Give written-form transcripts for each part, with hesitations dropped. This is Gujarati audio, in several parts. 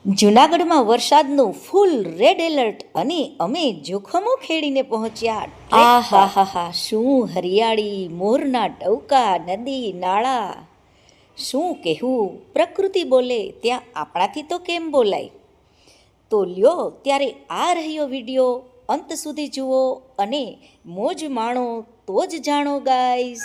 જૂનાગઢમાં વરસાદનું ફૂલ રેડ એલર્ટ અને અમે જોખમો ખેડીને પહોંચ્યા. આ હા હા હા, શું હરિયાળી, મોરના ટવકા, નદી નાળા, શું કહેવું. પ્રકૃતિ બોલે ત્યાં આપણાથી તો કેમ બોલાય. તો લ્યો ત્યારે આ રહ્યો વિડીયો, અંત સુધી જુઓ અને મોજ માણો તો જ જાણો ગાઈસ.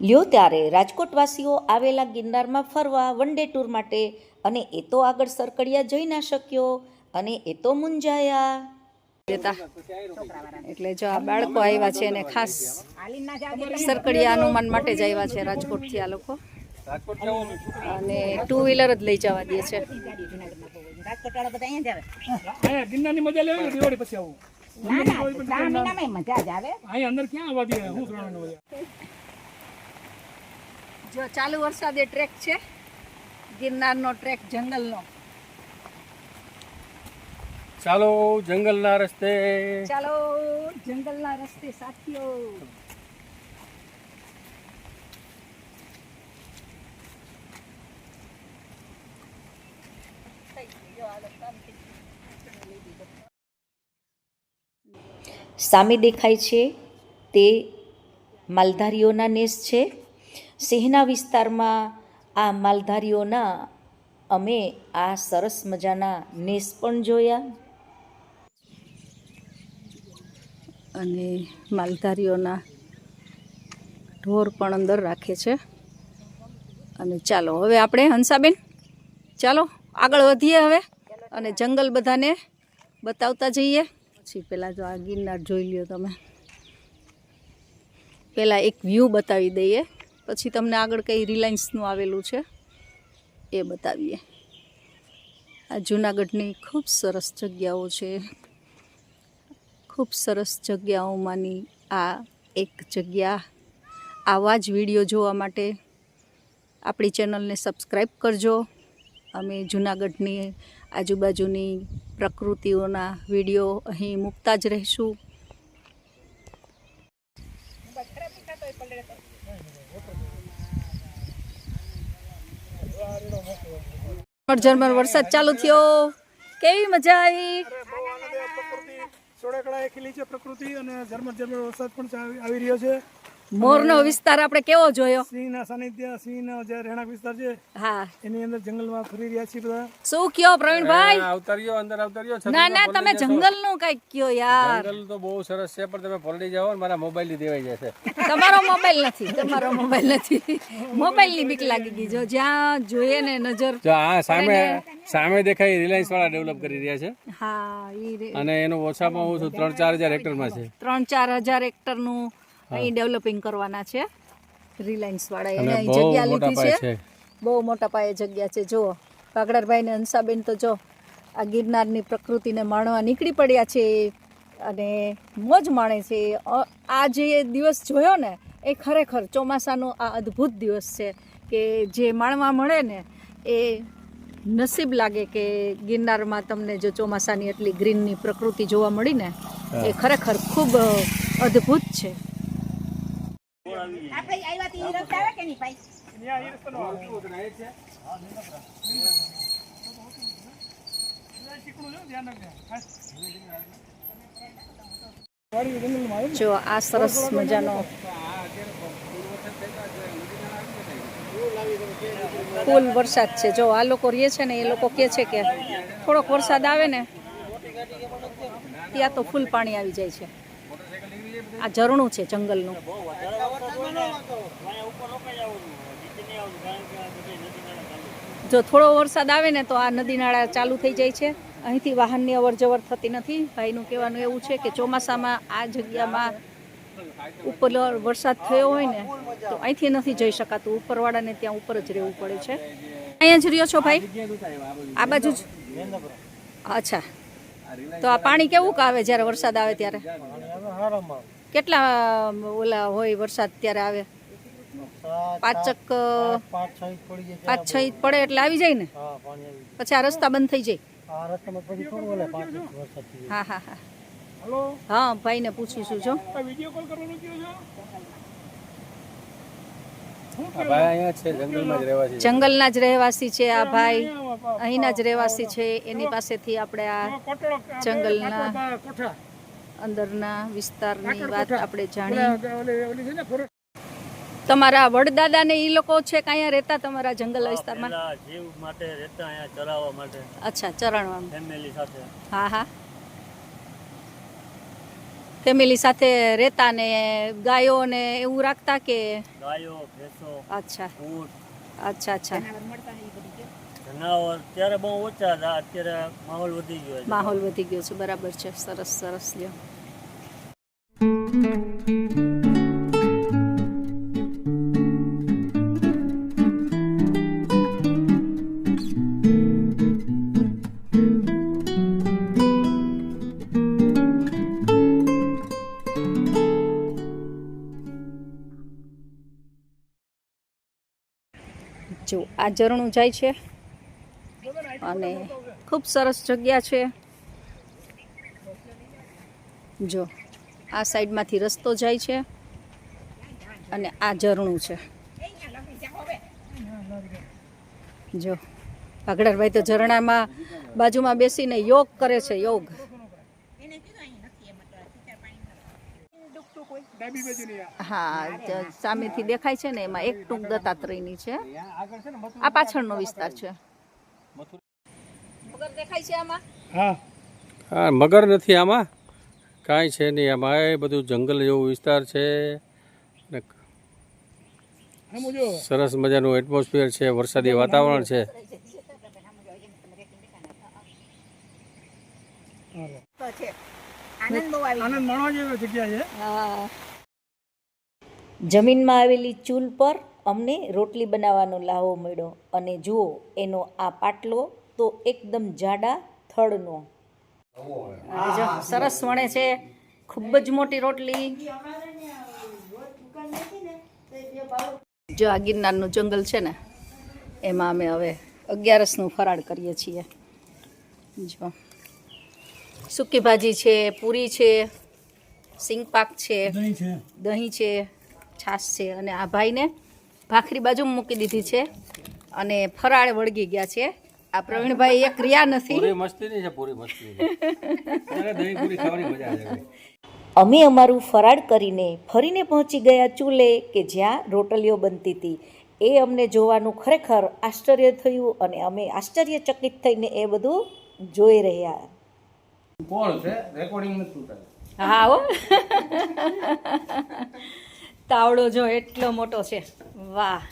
લ્યો ત્યારે રાજકોટવાસીઓ આવેલા ગિરનારમાં ફરવા વન ડે ટૂર માટે, અને એ તો આગળ સરકડિયા જોઈ ના શક્યો અને એ તો મૂંઝાયા. એટલે જો આ બાળકો આવ્યા છે અને ખાસ સરકડિયા હનુમાન માટે જ આવ્યા છે રાજકોટથી આ લોકો, અને 2 વ્હીલર જ લઈ જવા દે છે. જો ચાલુ વરસાદે ટ્રેક છે, ગિરનારનો ટ્રેક, જંગલનો. ચાલો જંગલના રસ્તે, ચાલો જંગલના રસ્તે સાથીઓ. સામે દેખાય છે તે માલધારીઓના નેસ છે. સિંહના વિસ્તારમાં આ માલધારીઓના અમે આ સરસ મજાના નેસ પણ જોયા, અને માલધારીઓના ઢોર પણ અંદર રાખે છે. અને ચાલો હવે આપણે હંસાબેન, ચાલો આગળ વધીએ હવે અને જંગલ બધાને બતાવતા જઈએ. પછી પહેલાં જો આ ગિરનાર જોઈ લ્યો તમે. પહેલાં એક વ્યૂ બતાવી દઈએ, પછી તમને આગળ કઈ રિલાયન્સનું આવેલું છે એ બતાવીએ. આ જૂનાગઢની ખૂબ સરસ જગ્યાઓ છે. ખૂબ સરસ જગ્યાઓમાંની આ એક જગ્યા. આવા જ વિડીયો જોવા માટે આપણી ચેનલને સબસ્ક્રાઈબ કરજો. અમે જૂનાગઢની આજુબાજુની પ્રકૃતિઓના વિડીયો અહીં મૂકતા જ રહીશું. ઝરમર વરસાદ ચાલુ થયો, કેવી મજા આવી. સોળેકળાએ ખીલી છે પ્રકૃતિ, અને ઝરમર ઝરમર વરસાદ પણ આવી રહ્યો છે. મોરનો વિસ્તાર આપણે કેવો જોયો. સિંહના સાનિધ્ય, સિંહનો જે રહેણાંક વિસ્તાર છે, હા, એની અંદર જંગલમાં ફરી રહ્યા છીએ બધા. શું કયો પ્રવીણભાઈ? આવતાર્યો અંદર આવતાર્યો. ના ના, તમે જંગલનું કઈક કયો યાર. જંગલ તો બહુ સરસ છે, પણ તમે પલટી જાઓ ને મારા મોબાઈલ થી દેવાઈ જશે. તમારો મોબાઈલ નથી, તમારો મોબાઈલ નથી. મોબાઈલની બીક લાગી ગઈ. જો જ્યાં જોઈએ ને નજર. જો આ સામે દેખાય રિલાયન્સ વાળા ડેવલપ કરી રહ્યા છે. હા, અને એનું ઓછામાં ઓછું 3-4 હજાર હેક્ટરમાં છે. 3-4 હજાર હેક્ટરનું અહીં ડેવલપિંગ કરવાના છે રિલાયન્સ વાળા. એને અહીં જગ્યા લીધી છે, બહુ મોટા પાયે જગ્યા છે. જુઓ કાગડાભાઈ ને હંસાબેન તો જો આ ગિરનારની પ્રકૃતિને માણવા નીકળી પડ્યા છે અને મોજ માણે છે. આ જે દિવસ જોયો ને એ ખરેખર ચોમાસાનો આ અદ્ભુત દિવસ છે, કે જે માણવા મળે ને એ નસીબ લાગે. કે ગિરનારમાં તમને જો ચોમાસાની એટલી ગ્રીનની પ્રકૃતિ જોવા મળી ને એ ખરેખર ખૂબ અદ્ભુત છે. જો આ સરસ મજાનો ફૂલ વરસાદ છે. જો આ લોકો રહે છે ને એ લોકો કહે છે કે થોડોક વરસાદ આવે ને ત્યાં તો ફૂલ પાણી આવી જાય છે. આ ઝરણું છે જંગલનું. જો થોડો વરસાદ આવે ને તો આ નદી નાળા ચાલુ થઈ જાય છે. અહીંથી વાહનની અવર જવર થતી નથી. ભાઈનું કહેવાનું એવું છે કે ચોમાસામાં આ જગ્યામાં ઉપર વરસાદ થયો હોય ને તો અહીંથી નથી જઈ શકાતું. ઉપરવાળાને ત્યાં ઉપર જ રહેવું પડે છે. અહીંયા જ રહ્યો છો ભાઈ? આ બાજુ જ? અચ્છા, તો આ પાણી કેવું આવે જ્યારે વરસાદ આવે ત્યારે? કેટલા ઓલા હોય વરસાદ ત્યારે આવે? 5-6 ઇંચ પડે એટલે આવી જાય ને? પછી આ રસ્તા બંધ થઈ જાય? હા હા હા. હલો હા ભાઈને પૂછું છું જો આ વિડીયો કોલ કરવાનો કયો છો આ ભાઈ અહીંયા છે જંગલમાં જ રહેવાસી છે. જંગલના જ રહેવાસી છે આ ભાઈ, અહીંના જ રહેવાસી છે. એની પાસેથી આપણે આ કોટડો જંગલના કોઠા અંદરના વિસ્તારની વાત આપણે જાણી. ઓલી છે ને ફોરેસ્ટ તમારા વડદાદા ને ઈ લોકો છે કે અહીંયા રહેતા તમારા જંગલ વિસ્તારમાં? પેલા જીવ માટે રહેતા અહીંયા ચરાવવા માટે અચ્છા, ચરણવામાં. ફેમિલી સાથે. હા હા, ફેમિલી સાથે રહેતા ને ગાયો ને એવું રાખતા કે? ગાયો, ભેંસો, અચ્છા ઊંટ, અચ્છા અચ્છા. જનાવર ત્યારે બહુ ઓછા હતા, અત્યારે માહોલ વધી ગયો છે. માહોલ વધી ગયો છે, બરાબર છે. સરસ સરસ લ્યો. જો આ ઝરણું જાય છે અને ખૂબ સરસ જગ્યા છે. જો આ સાઈડમાંથી રસ્તો જાય છે અને આ ઝરણું છે. જો ભાગડારભાઈ તો ઝરણામાં બાજુમાં બેસીને યોગ કરે છે. યોગ. ડાબી બાજુની હા, સામેથી દેખાય છે ને એમાં એક ટૂંક દત્તાત્રેયની છે. આ પાછળનો વિસ્તાર છે. મગર દેખાય છે આમાં? હા હા, મગર નથી આમાં, કાંઈ છે નહીં આમાં. એ બધું જંગલ જેવું વિસ્તાર છે ને સમજો સરસ મજાનું એટમોસ્ફિયર છે, વરસાદી વાતાવરણ છે. આનંદ માણવા જેવી જગ્યા છે. હા. જમીનમાં આવેલી ચૂલ પર અમને રોટલી બનાવવાનો લાવો મળ્યો અને જુઓ એનો આ પાટલો તો એકદમ જાડા થડનો. જો સરસ વણે છે, ખૂબ જ મોટી રોટલી. જો આ ગિરનારનું જંગલ છે ને એમાં અમે હવે 11નું ફરાળ કરીએ છીએ. જો સૂકી ભાજી છે, પૂરી છે, સિંગ પાક છે, દહીં છે દહીં છે, છાશ છે અને આ ભાઈને ભાખરી બાજુમાં મૂકી દીધી છે અને ફરાળ વળગી ગયા છે. આ પ્રવીણભાઈ એક રહ્યા નથી. પૂરી મસ્તી નહીં છે, પૂરી મસ્તી છે. અરે દહીં પૂરી ખાવાની મજા આવે. અમે અમારું ફરાળ કરીને ફરીને પહોંચી ગયા ચૂલે કે જ્યાં રોટલીઓ બનતી હતી. એ અમને જોવાનું ખરેખર આશ્ચર્ય થયું અને અમે આશ્ચર્યચકિત થઈને એ બધું જોઈ રહ્યા. કોણ છે? રેકોર્ડિંગ નથી ઉતાર્યું. હા હો. તાવડો જો એટલો મોટો છે. વાહ,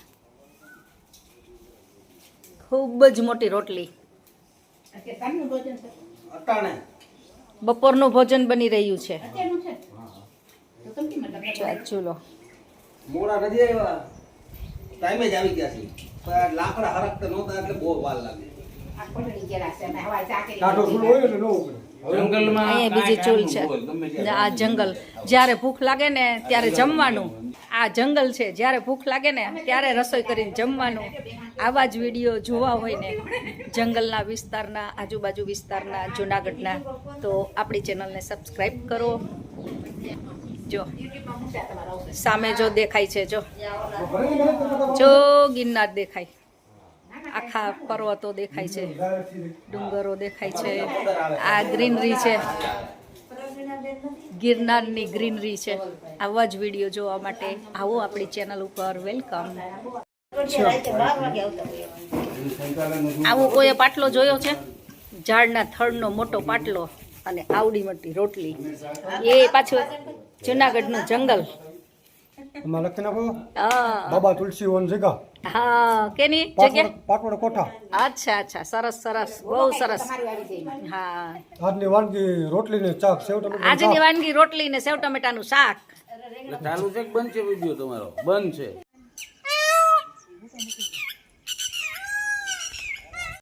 ખૂબ જ મોટી રોટલી. બપોરનું ભોજન બની રહ્યું છે. ચૂલો મોડા નથી આવ્યા, ટાઈમે જ આવી ગયા છે. પણ લાકડા હરકતા નહોતા એટલે બહુ વાર લાગે. કાઢો ફૂલ હોય એટલે ન ઉગડે. જંગલમાં અહીંયા બીજી ચૂલ છે. આ જંગલ, જ્યારે ભૂખ લાગે ને ત્યારે જમવાનું. આ જંગલ છે, જ્યારે ભૂખ લાગે ને ત્યારે રસોઈ કરીને જમવાનું. આવા જ વિડીયો જોવા હોય ને જંગલના વિસ્તારના, આજુબાજુ વિસ્તારના, જૂનાગઢના, તો આપણી ચેનલને સબસ્ક્રાઈબ કરો. જો સામે જો દેખાય છે, જો ગિરનાર દેખાય, આખા પર્વતો દેખાય છે, ડુંગરો દેખાય છે. આ ગ્રીનરી છે, ગિરનારની ગ્રીનરી છે. આવા જ વિડીયો જોવા માટે આવો આપણી ચેનલ ઉપર. વેલકમ. આવો કોઈ પાટલો જોયો છે? ઝાડના થડનો મોટો પાટલો અને આવડી મોટી રોટલી. એ પાછું જુનાગઢનું જંગલ. એમાં લખી નાખો હા બાબા તુલસી વન જગા હા, કેની જગ્યા? પાટવડ કોઠા. અચ્છા અચ્છા, સરસ સરસ, બહુ સરસ. હા, આજની વાનગી રોટલી ને ચાક સેવ આજની વાનગી રોટલી ને સેવ ટમેટાનું શાક. ચાલુ છે કે બંધ છે વિડીયો તમારો? બંધ છે.